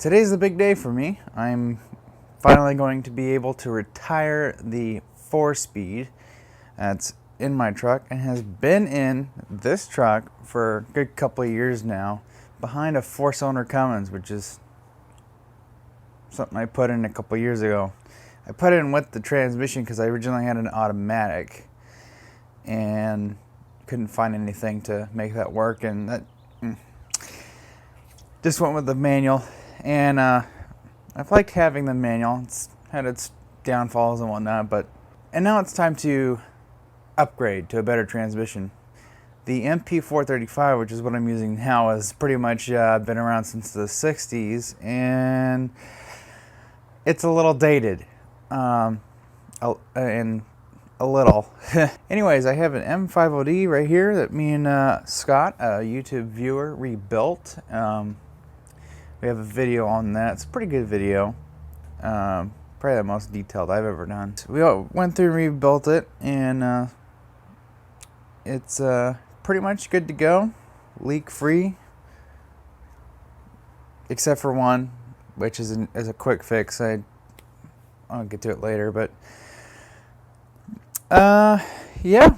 Today's the big day for me. I'm finally going to be able to retire the 4-speed that's in my truck and has been in this truck for a good couple of years now, behind a 4-cylinder Cummins, which is something I put in a couple of years ago. I put it in with the transmission because I originally had an automatic and couldn't find anything to make that work, and that just went with the manual. And I've liked having the manual. It's had its downfalls and whatnot, and now it's time to upgrade to a better transmission. The MP435, which is what I'm using now, has pretty much been around since the 60s, and it's a little dated, and a little. Anyways, I have an M50D right here that me and Scott, a YouTube viewer, rebuilt. We have a video on that. It's a pretty good video. Probably the most detailed I've ever done. So we all went through and rebuilt it, and it's pretty much good to go. Leak free. Except for one, which is a quick fix. I'll get to it later, but yeah,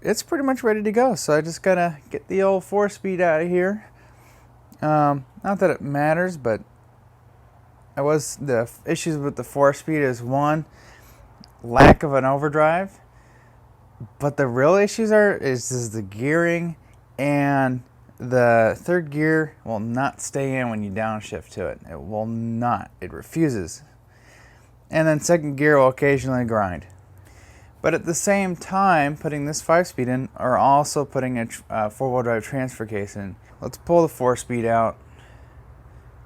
it's pretty much ready to go. So I just gotta get the old 4-speed out of here. Not that it matters, but the issues with the 4-speed is, one, lack of an overdrive, but the real issues is the gearing, and the third gear will not stay in when you downshift to it. It will not. It refuses. And then second gear will occasionally grind. But at the same time, putting this 5-speed in, or also putting a 4-wheel drive transfer case in. Let's pull the 4-speed out.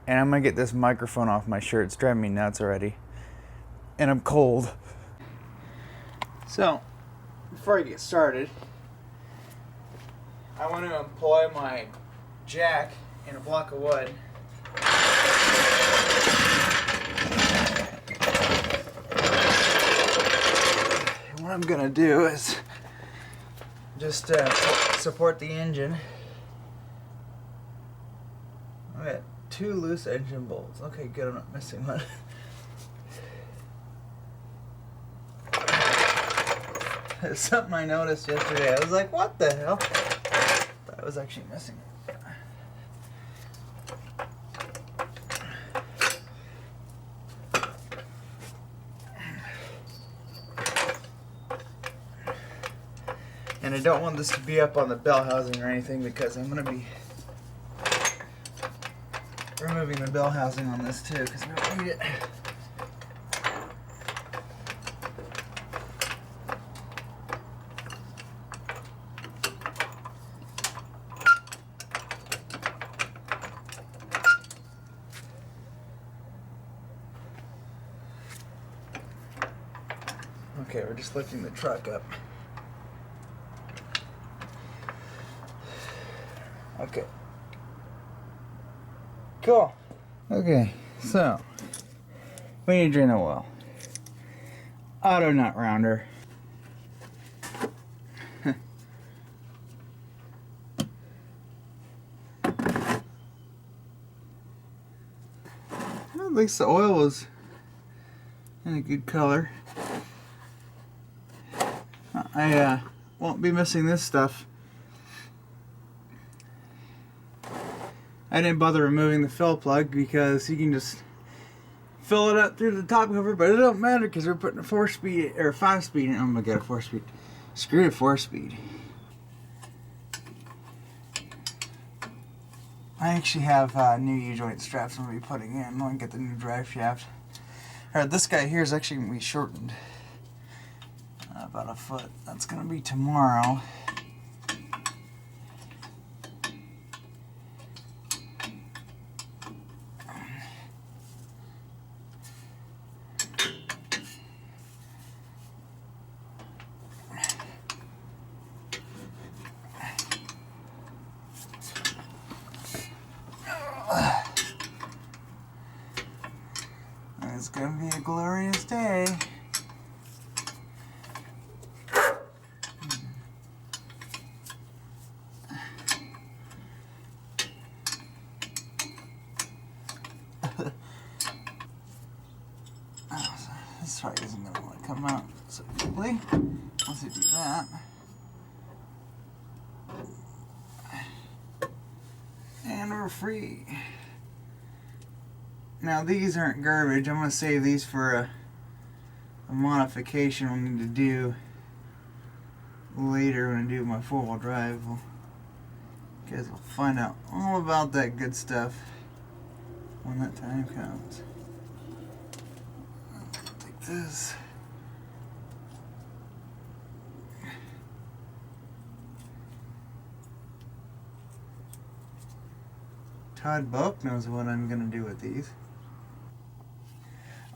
And I'm going to get this microphone off my shirt. It's driving me nuts already. And I'm cold. So, before I get started, I want to employ my jack in a block of wood. And what I'm going to do is just support the engine. I got 2 loose engine bolts. Okay, good, I'm not missing one. It's something I noticed yesterday. I was like, what the hell? Thought I was actually missing it. And I don't want this to be up on the bell housing or anything, because I'm going to be removing the bell housing on this too, because we don't need it. Okay, we're just lifting the truck up. Okay. Cool. Okay, so we need to drain the oil. Auto nut rounder. At least the oil was in a good color. I won't be missing this stuff. I didn't bother removing the fill plug because you can just fill it up through the top cover, but it don't matter because we're putting a 4-speed or 5-speed in. Oh my god, a 4-speed. Screw a 4-speed. I actually have new U-joint straps I'm going to be putting in. I'm going to get the new Driveshaft. Alright, this guy here is actually going to be shortened about a foot. That's going to be tomorrow. It's gonna be a glorious day. this probably isn't going to want to come out so quickly. Once you do that. And we're free. Now these aren't garbage. I'm going to save these for a modification we need to do later when I do my four-wheel drive. You guys will find out all about that good stuff when that time comes. Take this. Todd Bulk knows what I'm going to do with these.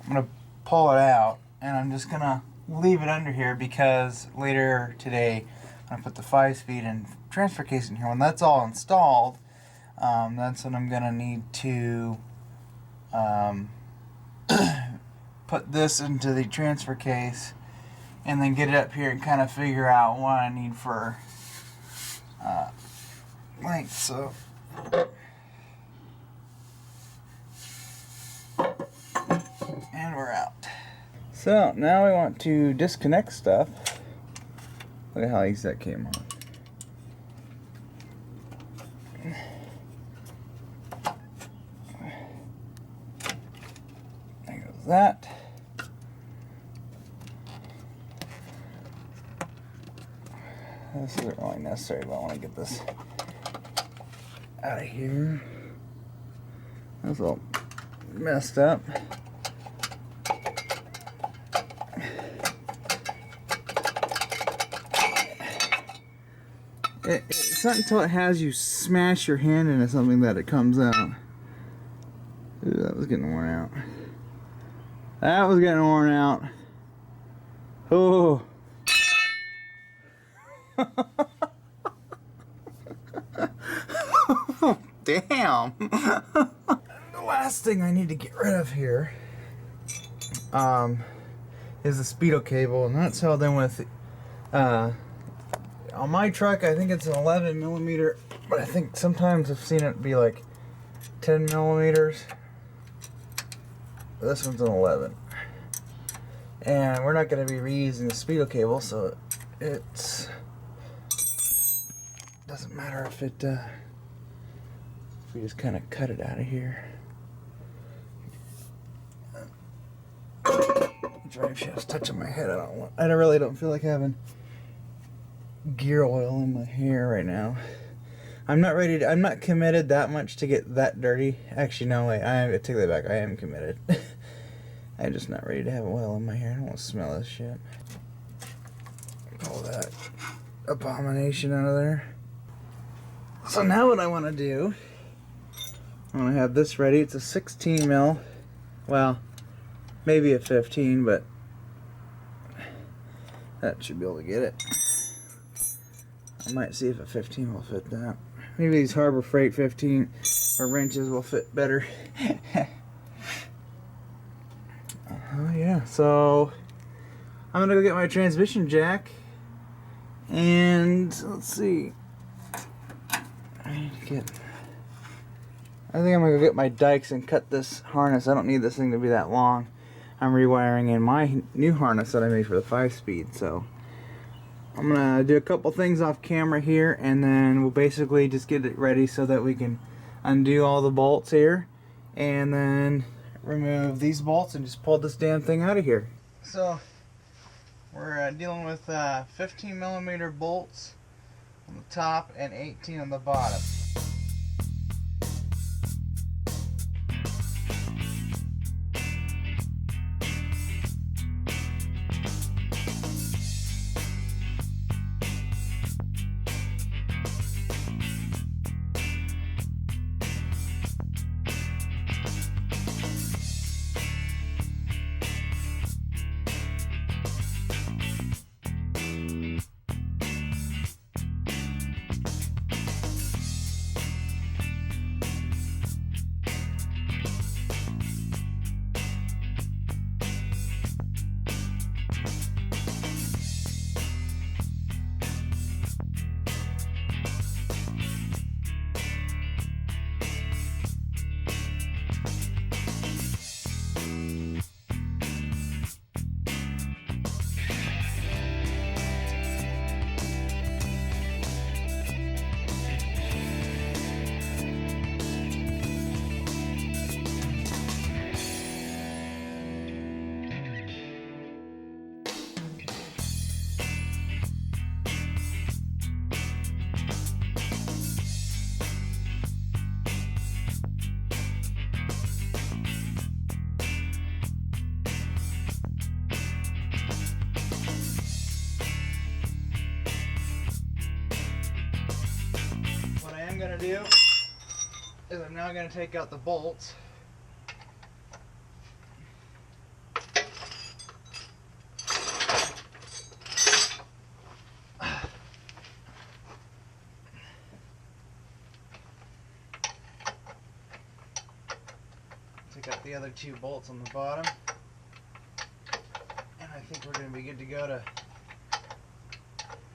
I'm going to pull it out, and I'm just going to leave it under here because later today I'm going to put the 5-speed and transfer case in here. When that's all installed, that's when I'm going to need to put this into the transfer case and then get it up here and kind of figure out what I need for length. So and we're out. So now we want to disconnect stuff. Look at how easy that came on. There goes that. This isn't really necessary, but I want to get this out of here. That's all messed up. It's not until it has you smash your hand into something that it comes out. Ooh, that was getting worn out. That was getting worn out. Oh. Damn. The last thing I need to get rid of here is the speedo cable, and that's held in with on my truck. I think it's an 11 millimeter, but I think sometimes I've seen it be like 10 millimeters. This one's an 11, and we're not going to be reusing the speedo cable, so it's doesn't matter if it if we just kind of cut it out of here. Driveshaft's touching my head. I really don't feel like having gear oil in my hair right now. I'm not committed that much to get that dirty. Actually, no, wait, I take that back. I am committed. I'm just not ready to have oil in my hair. I don't want to smell this shit. Pull that abomination out of there. So now what I want to do, I want to have this ready. It's a 16 mil. Well, maybe a 15, but that should be able to get it. I might see if a 15 will fit that. Maybe these Harbor Freight 15 or wrenches will fit better. Oh yeah, so I'm gonna go get my transmission jack, and let's see. I think I'm gonna go get my dikes and cut this harness. I don't need this thing to be that long. I'm rewiring in my new harness that I made for the 5-speed, so I'm gonna do a couple things off camera here, and then we'll basically just get it ready so that we can undo all the bolts here, and then remove these bolts and just pull this damn thing out of here. So we're dealing with 15 millimeter bolts on the top and 18 on the bottom. do is I'm now going to take out the bolts. Take out the other 2 bolts on the bottom. And I think we're going to be good to go to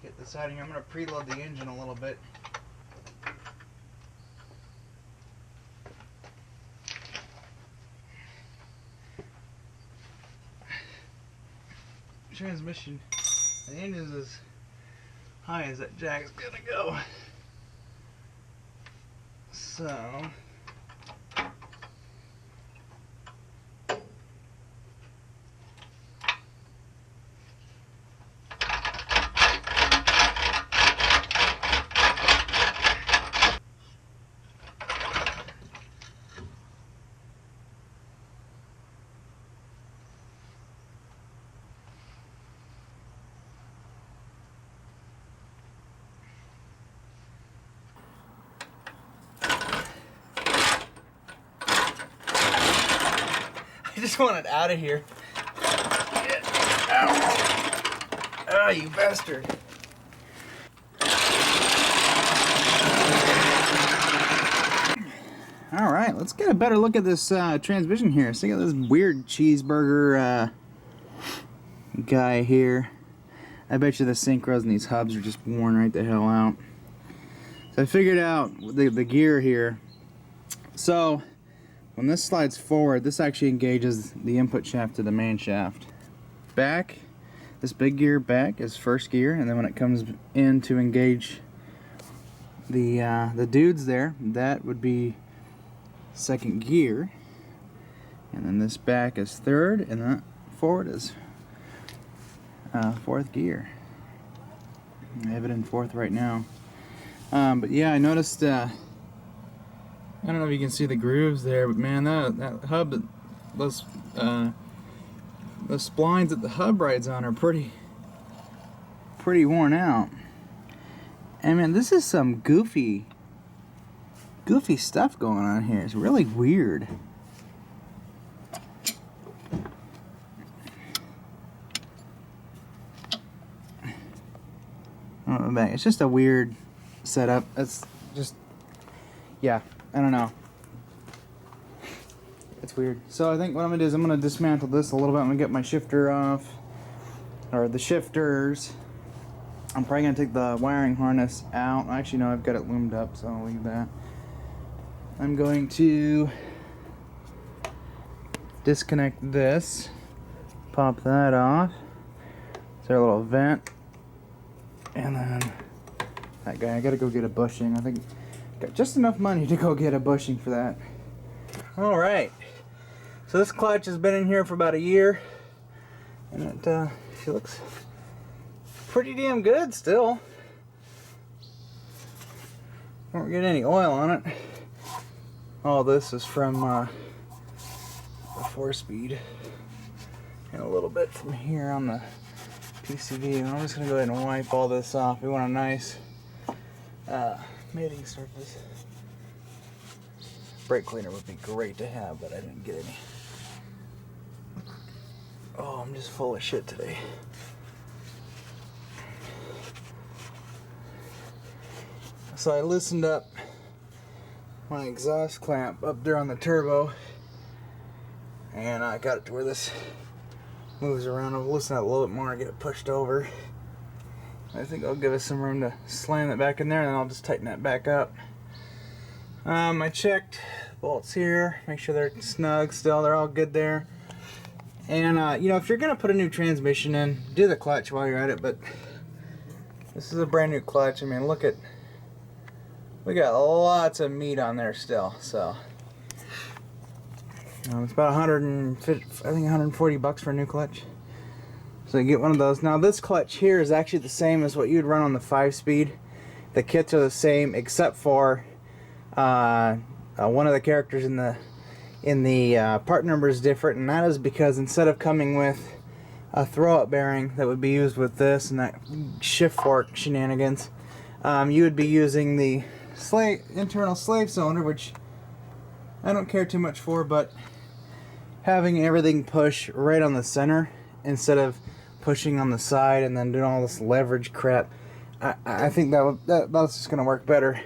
get this out of here. I'm going to preload the engine a little bit. Transmission, the engine's as high as that jack's gonna go. So I just want it out of here. Ow. Oh, you bastard. Alright, let's get a better look at this transmission here. So you got this weird cheeseburger guy here. I bet you the synchros and these hubs are just worn right the hell out. So I figured out the gear here. So when this slides forward, this actually engages the input shaft to the main shaft. Back, this big gear back is first gear, and then when it comes in to engage the dudes there, that would be second gear. And then this back is third, and that forward is fourth gear. I have it in fourth right now. But yeah, I noticed, I don't know if you can see the grooves there, but man, that hub, those splines that the hub rides on are pretty worn out. And man, this is some goofy stuff going on here. It's really weird. It's just a weird setup. It's just, yeah, I don't know. It's weird. So I think what I'm gonna do is I'm gonna dismantle this a little bit. I'm gonna get my shifter off, or the shifters. I'm probably gonna take the wiring harness out. Actually, no, I've got it loomed up, so I'll leave that. I'm going to disconnect this, pop that off. Is there a little vent? And then that guy, I gotta go get a bushing. I think got just enough money to go get a bushing for that. All right, so this clutch has been in here for about a year, and she looks pretty damn good still. Don't get any oil on it. All this is from the 4-speed, and a little bit from here on the PCV. I'm just gonna go ahead and wipe all this off. We want a nice mating surface. Brake cleaner would be great to have, but I didn't get any. Oh, I'm just full of shit today. So I loosened up my exhaust clamp up there on the turbo, and I got it to where this moves around. I'll loosen it a little bit more and get it pushed over. I think I'll give us some room to slam it back in there, and then I'll just tighten that back up. I checked bolts here, make sure they're snug still, they're all good there. And you know, if you're gonna put a new transmission in, do the clutch while you're at it. But this is a brand new clutch. I mean, look at, we got lots of meat on there still. So it's about 150, I think 140 bucks for a new clutch. So you get one of those. Now this clutch here is actually the same as what you'd run on the 5-speed. The kits are the same, except for one of the characters in the part number is different, and that is because instead of coming with a throw-up bearing that would be used with this and that shift fork shenanigans, you would be using the internal slave cylinder, which I don't care too much for, but having everything push right on the center instead of pushing on the side and then doing all this leverage crap, I think that's just gonna work better,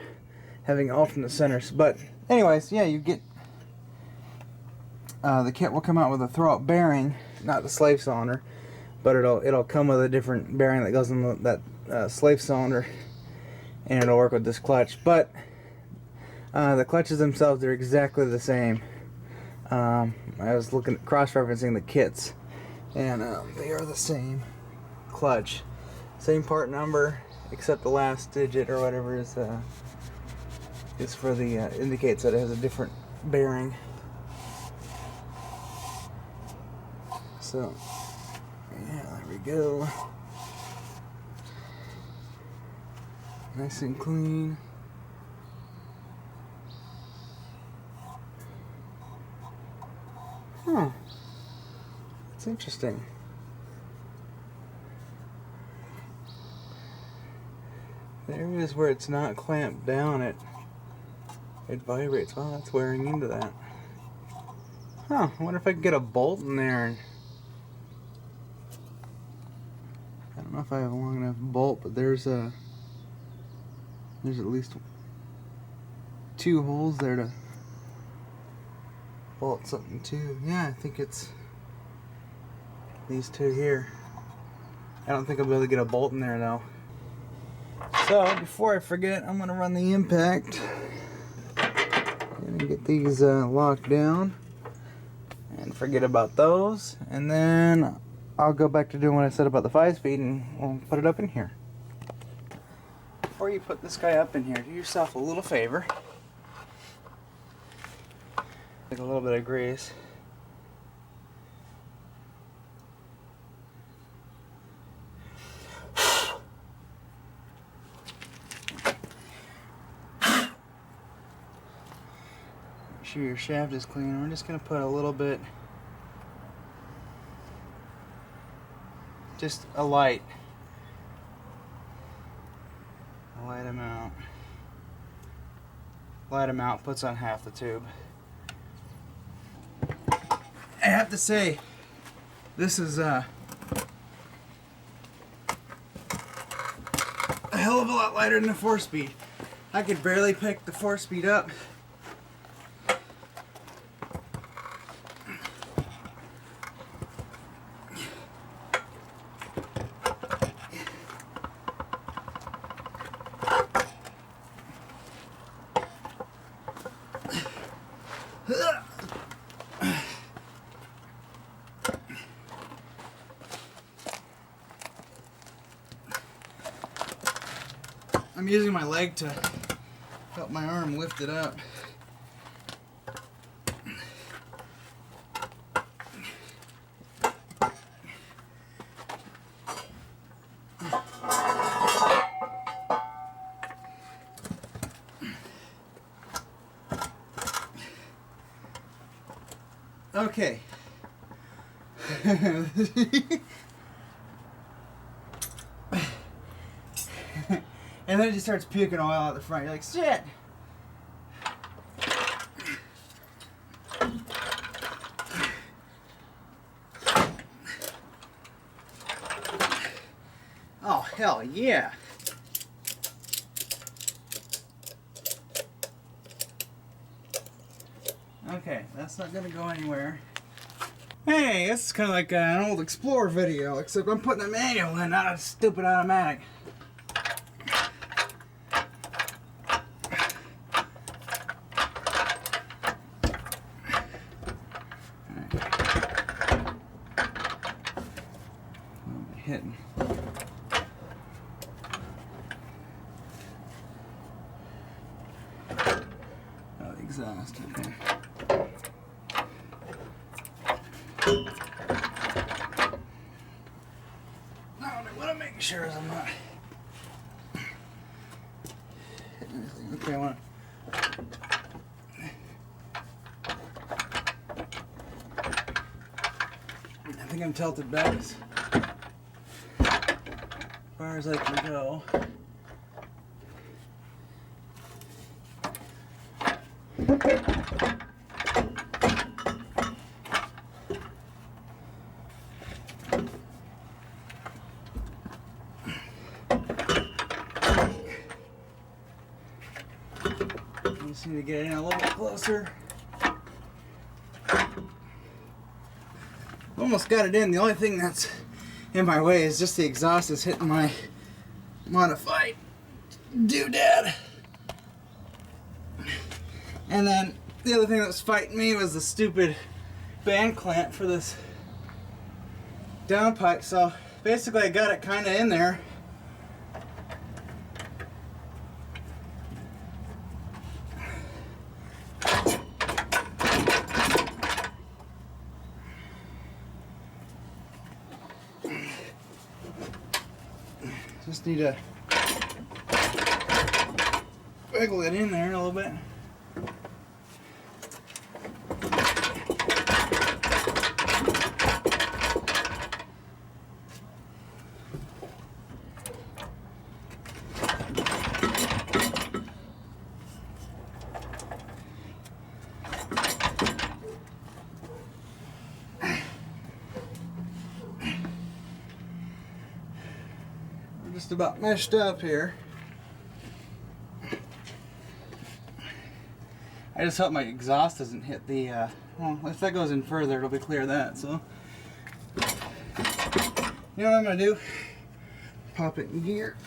having alternate centers. But anyways, yeah, you get the kit will come out with a throwout bearing, not the slave cylinder, but it'll come with a different bearing that goes in that slave cylinder, and it'll work with this clutch. But the clutches themselves, they're exactly the same. I was looking at cross-referencing the kits, and they are the same clutch, same part number, except the last digit or whatever is for the indicates that it has a different bearing. So yeah, there we go. Nice and clean. Huh. That's interesting. There is where it's not clamped down, it vibrates. Wow, that's wearing into that. Huh, I wonder if I can get a bolt in there. And I don't know if I have a long enough bolt, but there's at least 2 holes there to bolt something to. Yeah, I think it's these 2 here. I don't think I'll be able to get a bolt in there though. So before I forget, I'm gonna run the impact and get these locked down and forget about those, and then I'll go back to doing what I said about the 5-speed, and we'll put it up in here. Before you put this guy up in here, do yourself a little favor. Take a little bit of grease. Make sure your shaft is clean. We're just going to put a little bit, just a light amount. Light amount puts on half the tube. I have to say, this is a hell of a lot lighter than the 4-speed. I could barely pick the 4-speed up. I'm using my leg to help my arm lift it up. Okay. And then it just starts puking oil out the front. You're like, shit! Oh, hell yeah! Okay, that's not gonna go anywhere. Hey, this is kind of like an old Explorer video, except I'm putting a manual in, not a stupid automatic. Hitting. Oh, the exhaust, okay. Now, what I'm making sure is I'm not hitting anything. Okay, I think I'm tilted back as far as I can go. Just need to get it in a little bit closer. Almost got it in. The only thing that's in my way is just the exhaust is hitting my modified doodad. And then the other thing that was fighting me was the stupid band clamp for this downpipe. So basically I got it kind of in there. Just need to wiggle it in there a little bit. Just about meshed up here. I just hope my exhaust doesn't hit the well, if that goes in further it'll be clear of that. So you know what I'm gonna do? Pop it in gear.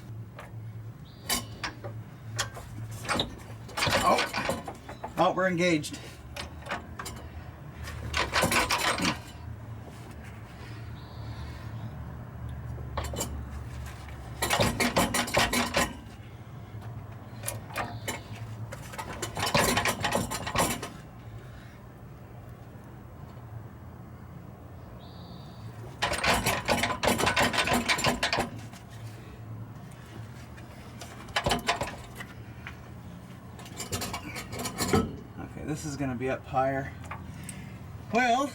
Oh, we're engaged. This is going to be up higher. Well,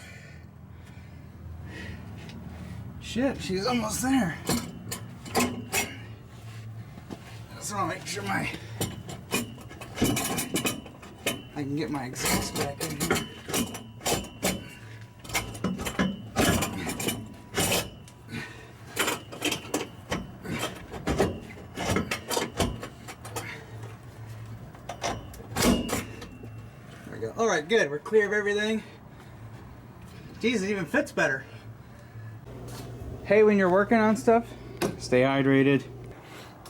shit, she's almost there. So I'll make sure I can get my exhaust back in here. All right, good. We're clear of everything. Geez, it even fits better. Hey, when you're working on stuff, stay hydrated.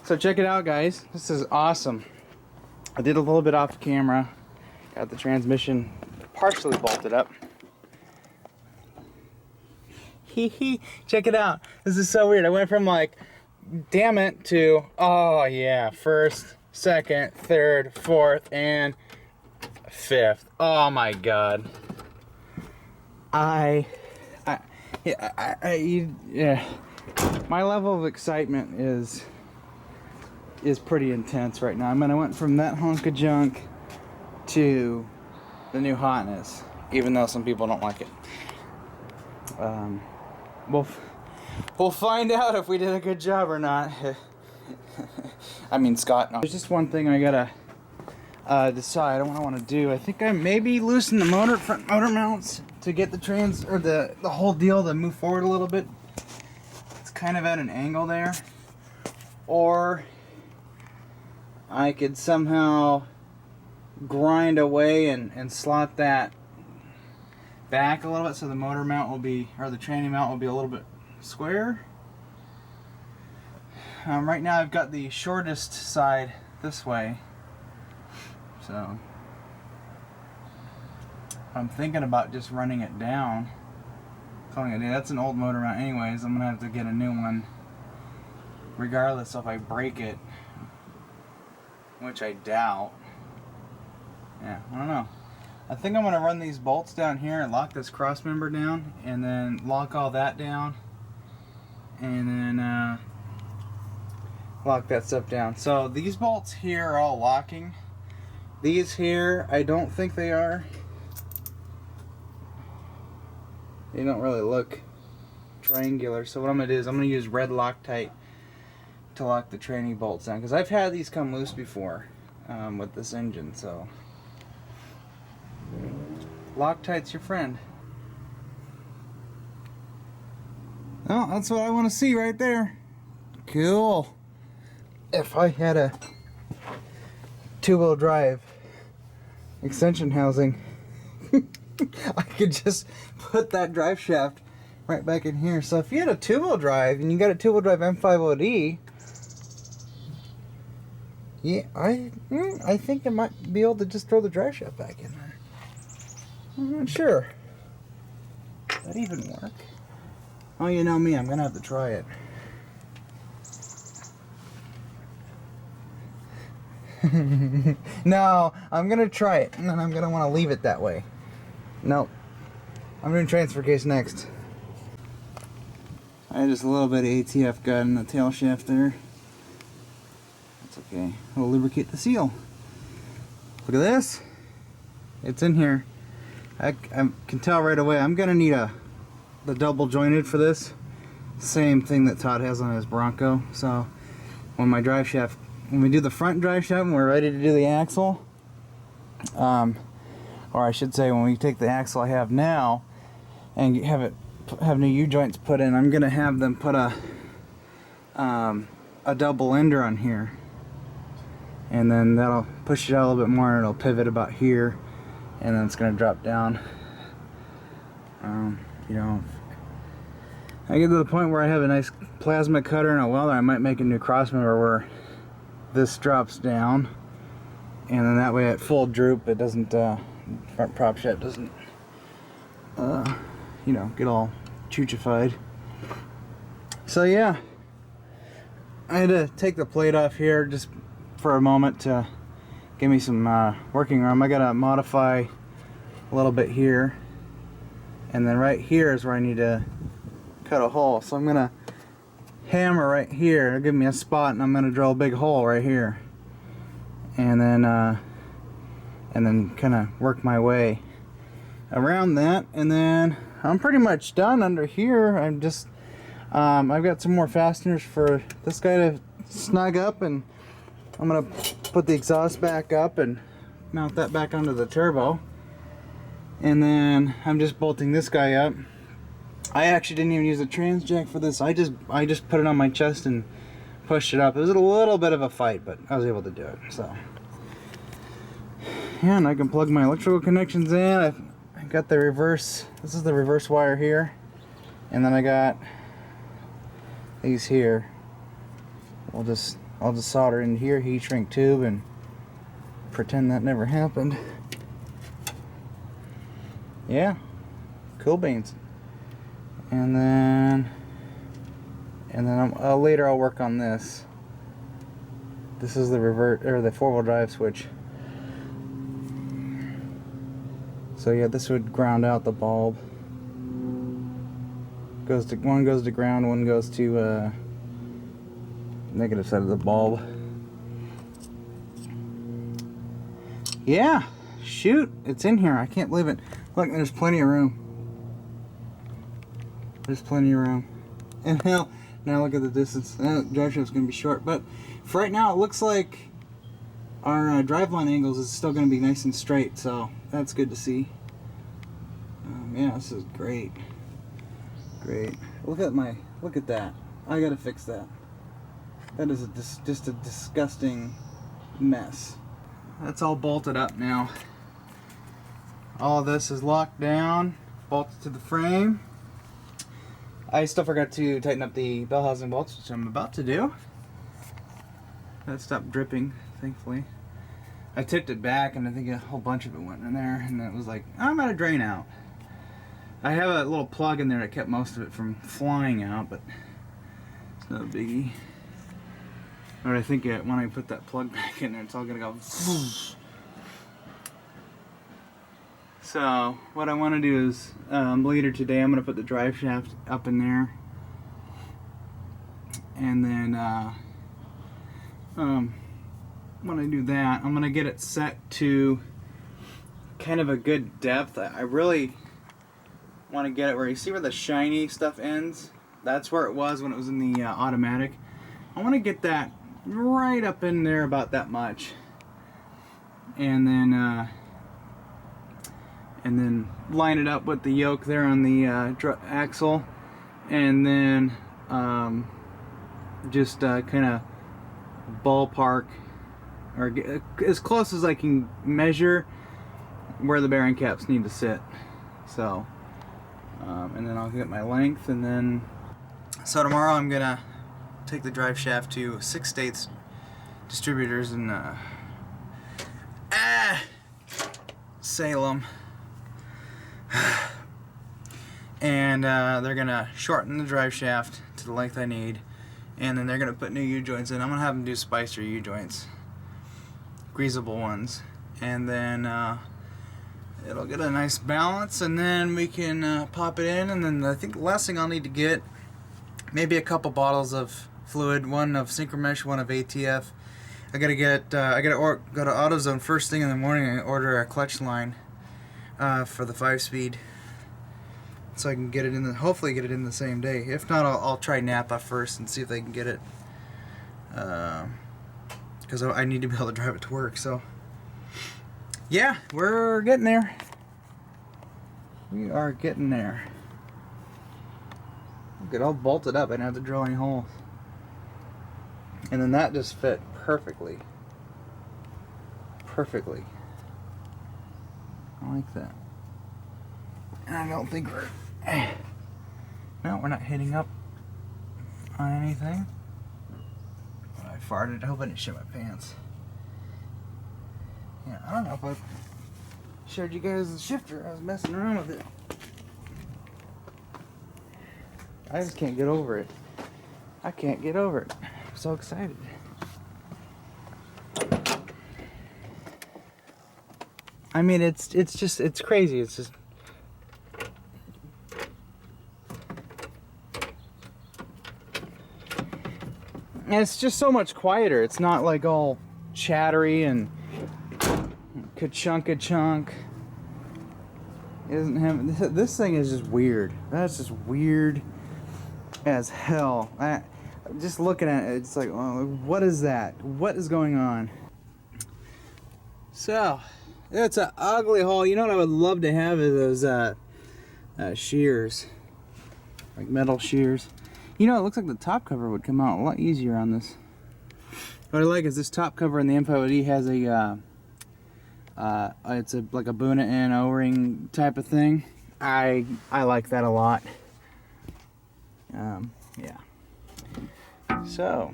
So check it out, guys. This is awesome. I did a little bit off camera. Got the transmission partially bolted up. Check it out. This is so weird. I went from like, damn it, to, oh yeah, first, second, third, fourth, and fifth. Oh my god. Yeah. My level of excitement is pretty intense right now. I mean, I went from that hunk of junk to the new hotness, even though some people don't like it. We'll find out if we did a good job or not. I mean, Scott. No. There's just one thing I gotta decide on what I want to do. I think I maybe loosen the front motor mounts to get the the whole deal to move forward a little bit. It's kind of at an angle there, or I could somehow grind away and slot that back a little bit so the motor mount will be, or the tranny mount will be a little bit square. Right now I've got the shortest side this way. So I'm thinking about just running it down. That's an old motor mount anyways. I'm gonna have to get a new one regardless if I break it, which I doubt. Yeah, I don't know. I think I'm gonna run these bolts down here and lock this cross member down, and then lock all that down, and then lock that stuff down. So these bolts here are all locking. These here, I don't think they are. They don't really look triangular. So what I'm going to do is I'm going to use red Loctite to lock the tranny bolts down. Because I've had these come loose before with this engine. So Loctite's your friend. Well, that's what I want to see right there. Cool. If I had a two-wheel drive extension housing, I could just put that drive shaft right back in here. So if you had a two-wheel drive and you got a two-wheel drive M50D, yeah, I think I might be able to just throw the drive shaft back in there. I'm not sure. That even work? Oh, you know me, I'm gonna have to try it. No, I'm gonna try it, and then I'm gonna want to leave it that way. Nope. I'm doing transfer case next. I had just a little bit of ATF gun in the tail shaft there. That's okay. I'll lubricate the seal. Look at this. It's in here. I can tell right away I'm gonna need the double jointed for this. Same thing that Todd has on his Bronco. So when my drive shaft, when we do the front drive shaft and we're ready to do the axle, or I should say when we take the axle I have now and have new U-joints put in, I'm gonna have them put a double ender on here, and then that'll push it out a little bit more and it'll pivot about here, and then it's gonna drop down. You know, if I get to the point where I have a nice plasma cutter and a welder, I might make a new crossmember where this drops down, and then that way at full droop it doesn't front prop shaft doesn't you know, get all choochified. So yeah, I had to take the plate off here just for a moment to give me some working room. I gotta modify a little bit here, and then right here is where I need to cut a hole. So I'm gonna hammer right here. It'll give me a spot, and I'm gonna drill a big hole right here, and then kind of work my way around that, and then I'm pretty much done under here. I'm just I've got some more fasteners for this guy to snug up, and I'm gonna put the exhaust back up and mount that back onto the turbo, and then I'm just bolting this guy up. I actually didn't even use a trans jack for this. I just put it on my chest and pushed it up. It was a little bit of a fight, but I was able to do it. So yeah, and I can plug my electrical connections in. I got the reverse. This is the reverse wire here, and then I got these here. I'll just solder in here, heat shrink tube, and pretend that never happened. Yeah, cool beans. And then later I'll work on this. This is the the four-wheel drive switch. So yeah, this would ground out the bulb. One goes to ground, one goes to negative side of the bulb. Yeah, shoot, it's in here. I can't believe it. Look, there's plenty of room. There's plenty of room. And now look at the distance. Drive shaft's gonna be short, but for right now it looks like our driveline angles is still gonna be nice and straight, so that's good to see. Yeah, this is great. Great. Look at that. I gotta fix that. That is just a disgusting mess. That's all bolted up now. All of this is locked down, bolted to the frame. I still forgot to tighten up the bell housing bolts, which I'm about to do. That stopped dripping, thankfully. I tipped it back, and I think a whole bunch of it went in there, and it was like, I'm out of drain out. I have a little plug in there that kept most of it from flying out, but it's not a biggie. But I think when I put that plug back in there, it's all gonna go. So what I want to do is later today, I'm gonna put the drive shaft up in there, and then when I do that, I'm gonna get it set to kind of a good depth. I really want to get it where you see where the shiny stuff ends. That's where it was when it was in the automatic. I want to get that right up in there about that much, and then line it up with the yoke there on the axle, and then just kind of ballpark, or get as close as I can measure where the bearing caps need to sit. So, and then I'll get my length, and then, so tomorrow I'm gonna take the drive shaft to 6 states distributors in Salem, and they're gonna shorten the drive shaft to the length I need, and then they're gonna put new U-joints in. I'm gonna have them do Spicer U-joints, greasable ones, and then it'll get a nice balance, and then we can pop it in. And then I think the last thing I'll need to get, maybe a couple bottles of fluid, one of Synchromesh, one of ATF. I gotta go to AutoZone first thing in the morning and order a clutch line for the 5-speed, so I can get it in hopefully get it in the same day. If not, I'll try Napa first and see if they can get it, because I need to be able to drive it to work. So yeah, we're getting there. We are getting there. Look, it all bolted up. I didn't have to drill any holes. And then that just fit perfectly. Perfectly. I like that. And I don't think we're... No, we're not hitting up on anything. I farted. I hope I didn't shit my pants. Yeah, I don't know if I showed you guys the shifter. I was messing around with it. I just can't get over it. I can't get over it. I'm so excited. I mean, it's crazy. It's just... And it's just so much quieter. It's not like all chattery and ka-chunk. It doesn't have... This thing is just weird. That's just weird as hell. Just looking at it, it's like, oh, what is that? What is going on? So, it's an ugly hole. You know what I would love to have is those shears, like metal shears. You know, it looks like the top cover would come out a lot easier on this. What I like is this top cover in the Info D has a it's like a Buna-in O-ring type of thing. I like that a lot. Yeah. So,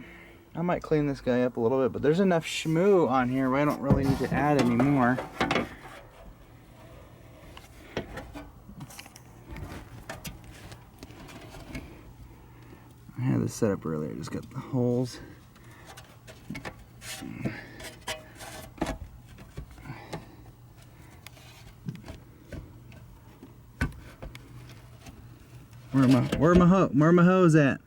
I might clean this guy up a little bit, but there's enough shmoo on here where I don't really need to add any more. I had this set up earlier, just got the holes. Where my hose at?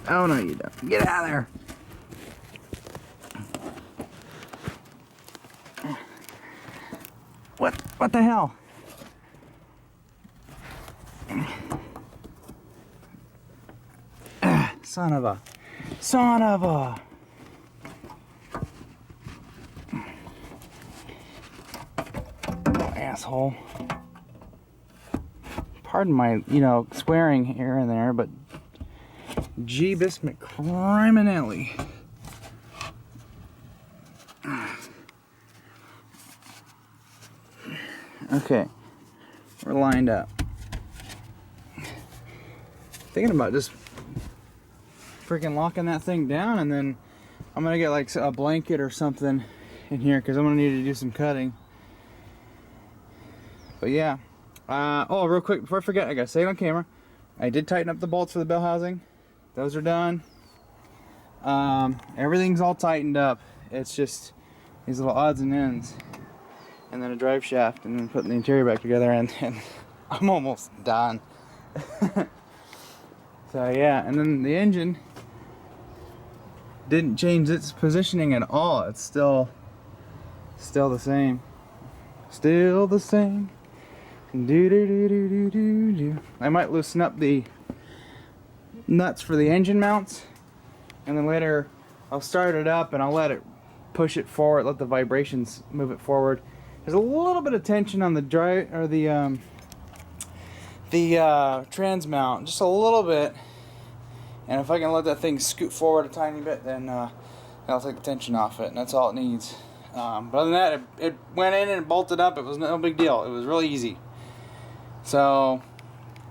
Oh no, you don't. Get out of there. What the hell? Son of a asshole. Pardon my, swearing here and there, but Jeebus McCriminelli. Okay, we're lined up. Thinking about just freaking locking that thing down, and then I'm gonna get like a blanket or something in here because I'm gonna need to do some cutting. But yeah, oh, real quick before I forget, I gotta say it on camera. I did tighten up the bolts for the bell housing. Those are done. Everything's all tightened up. It's just these little odds and ends, and then a drive shaft, and then putting the interior back together, and I'm almost done. So yeah, and then the engine didn't change its positioning at all. It's still the same. Still the same. Do. I might loosen up the nuts for the engine mounts, and then later I'll start it up and I'll let it push it forward, let the vibrations move it forward. There's a little bit of tension on the drive or the trans mount, just a little bit, And if I can let that thing scoot forward a tiny bit, then that'll take the tension off it, and that's all it needs. But other than that, it went in and bolted up. It was no big deal. It was really easy. So,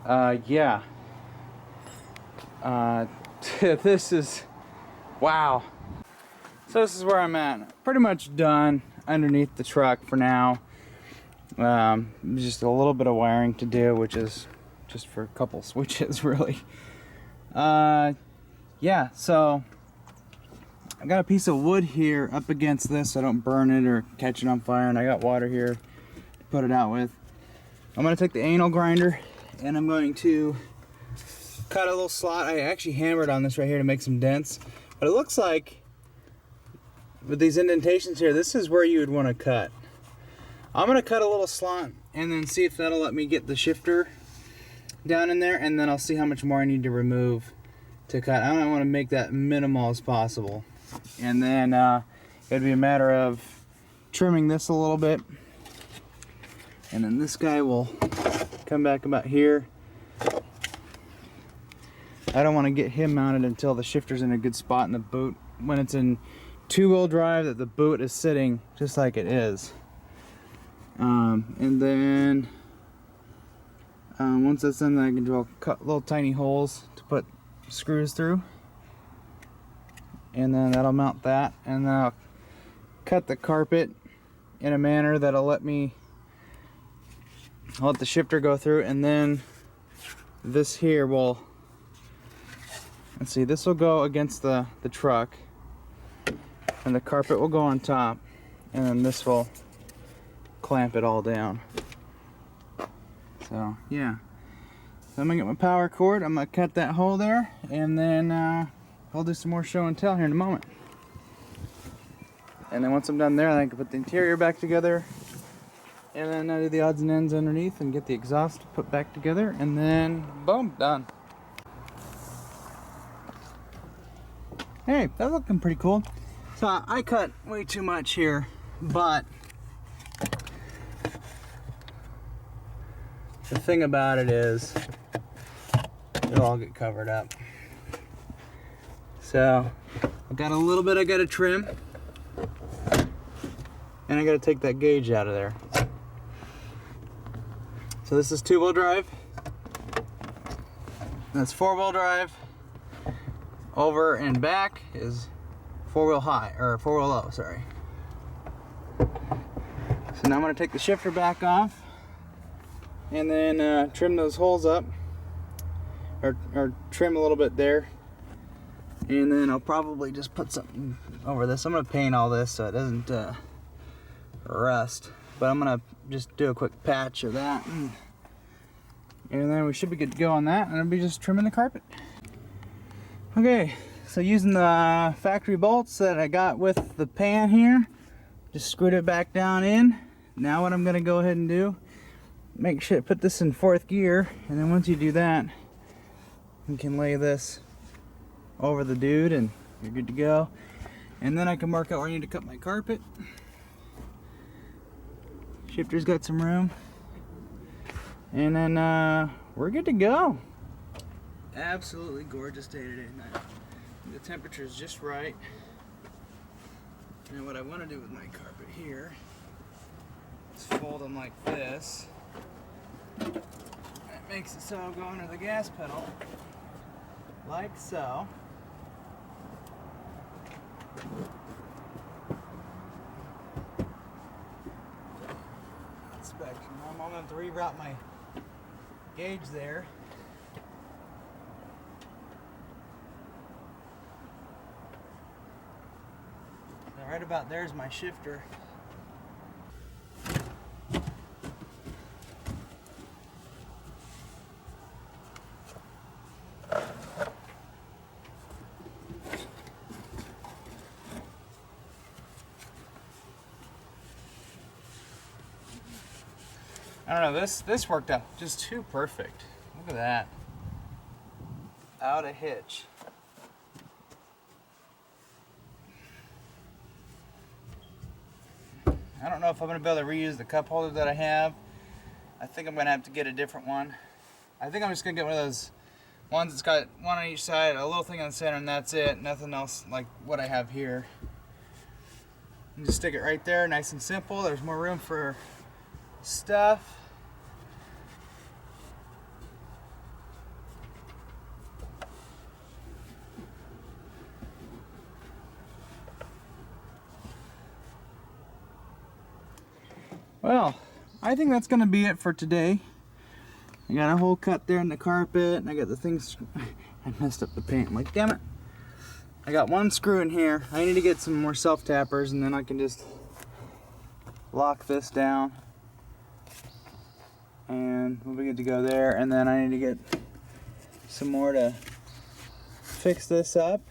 yeah. This is, wow. So this is where I'm at. Pretty much done underneath the truck for now. Just a little bit of wiring to do, which is just for a couple switches, really. Yeah, so I got a piece of wood here up against this so I don't burn it or catch it on fire, and I got water here to put it out with. I'm going to take the anal grinder and I'm going to cut a little slot. I actually hammered on this right here to make some dents, but it looks like with these indentations here, this is where you would want to cut. I'm going to cut a little slot and then see if that'll let me get the shifter down in there, and then I'll see how much more I need to remove to cut. I don't want to make that minimal as possible. And then it'd be a matter of trimming this a little bit, and then this guy will come back about here. I don't want to get him mounted until the shifter's in a good spot in the boot. When it's in two-wheel drive, that the boot is sitting just like it is. And then once that's done, I can drill little tiny holes to put screws through, and then that'll mount that, and then I'll cut the carpet in a manner that'll let I'll let the shifter go through, and then this here will, let's see, this will go against the truck, and the carpet will go on top, and then this will clamp it all down. So yeah, so I'm gonna get my power cord, I'm gonna cut that hole there, and then I'll do some more show and tell here in a moment. And then once I'm done there, I can put the interior back together, and then I do the odds and ends underneath and get the exhaust put back together, and then boom, done. Hey, that's looking pretty cool. So I cut way too much here, but the thing about it is it'll all get covered up. So I got a little bit I gotta trim, and I gotta take that gauge out of there. So this is two-wheel drive, that's four-wheel drive. Over and back is four-wheel high, or four-wheel low, sorry. So now I'm gonna take the shifter back off, and then trim those holes up, or trim a little bit there, and then I'll probably just put something over this. I'm gonna paint all this so it doesn't rust, but I'm gonna just do a quick patch of that, and then we should be good to go on that, and I'll be just trimming the carpet. Okay, so using the factory bolts that I got with the pan here, just screwed it back down in. Now what I'm gonna go ahead and do, make sure put this in fourth gear, and then once you do that, you can lay this over the dude and you're good to go. And then I can mark out where I need to cut my carpet. Shifter's got some room, and then we're good to go. Absolutely gorgeous day today. The temperature is just right. And what I want to do with my carpet here is fold them like this. That makes it so I'll go under the gas pedal, like so. That's back to normal. I'm going to reroute my gauge there. So right about there's my shifter. I don't know, this worked out just too perfect. Look at that. Out of hitch. I don't know if I'm going to be able to reuse the cup holder that I have. I think I'm going to have to get a different one. I think I'm just going to get one of those One's that's got one on each side, a little thing on the center, and that's it. Nothing else like what I have here. You just stick it right there, nice and simple. There's more room for stuff. Well, I think that's gonna be it for today. I got a hole cut there in the carpet, and I got the things. I messed up the paint. I'm like, damn it. I got one screw in here. I need to get some more self-tappers, and then I can just lock this down. And we'll be good to go there. And then I need to get some more to fix this up.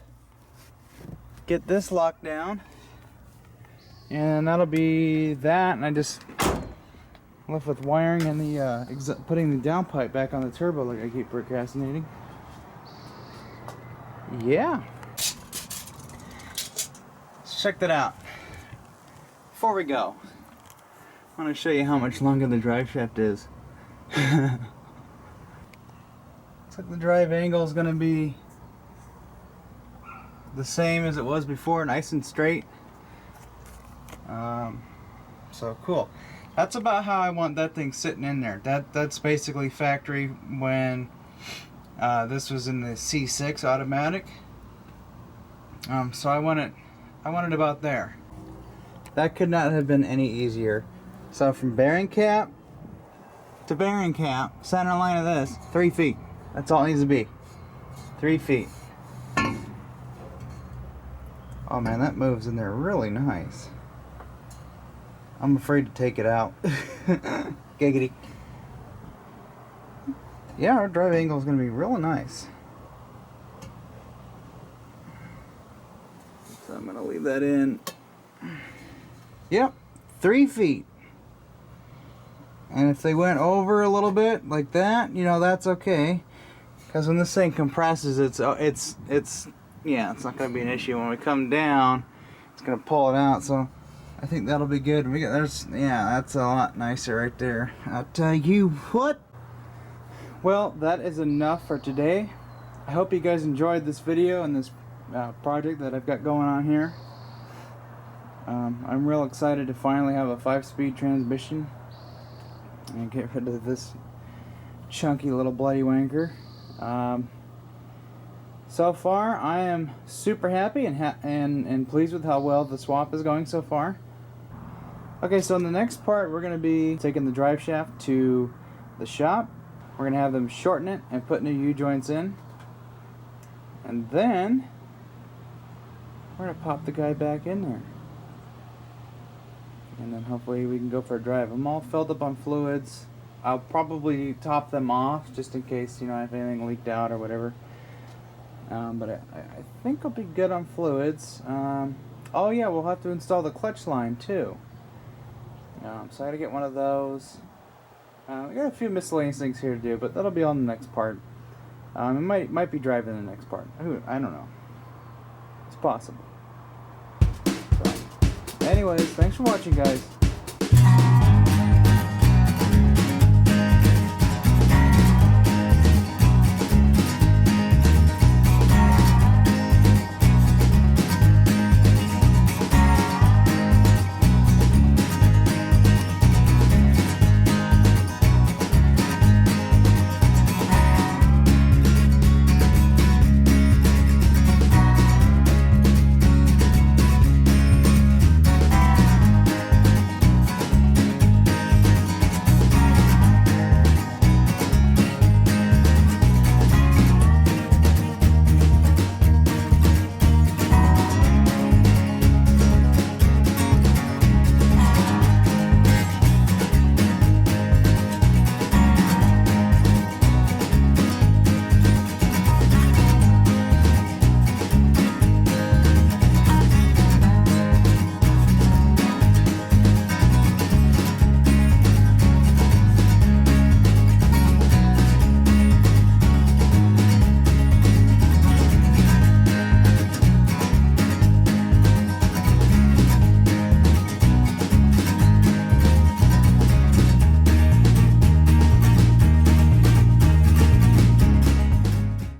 Get this locked down. And that'll be that. And I just left with wiring and the putting the downpipe back on the turbo like I keep procrastinating. Yeah. Let's check that out. Before we go, I want to show you how much longer the drive shaft is. Looks like the drive angle is going to be the same as it was before, nice and straight. So cool. That's about how I want that thing sitting in there. That's basically factory when this was in the C6 automatic. So I want it about there. That could not have been any easier. So from bearing cap to bearing cap, center line of this, 3 feet. That's all it needs to be. 3 feet. Oh man, that moves in there really nice. I'm afraid to take it out. Giggity. Yeah, our drive angle is going to be real nice. So I'm going to leave that in. Yep, 3 feet. And if they went over a little bit like that, you know, that's okay. Because when this thing compresses, it's not going to be an issue. When we come down, it's going to pull it out. So I think that'll be good. That's a lot nicer right there. I'll tell you what. Well, that is enough for today. I hope you guys enjoyed this video and this project that I've got going on here. I'm real excited to finally have a 5-speed transmission and get rid of this chunky little bloody wanker. So far, I am super happy and pleased with how well the swap is going so far. Okay, so in the next part, we're going to be taking the drive shaft to the shop. We're going to have them shorten it and put new U-joints in. And then we're going to pop the guy back in there. And then hopefully we can go for a drive. I'm all filled up on fluids. I'll probably top them off just in case, you know, if anything leaked out or whatever. But I think I'll be good on fluids. Oh yeah, we'll have to install the clutch line too. So I gotta get one of those. We got a few miscellaneous things here to do, but that'll be on the next part. It might be driving the next part. I don't know. It's possible. So, anyways, thanks for watching, guys.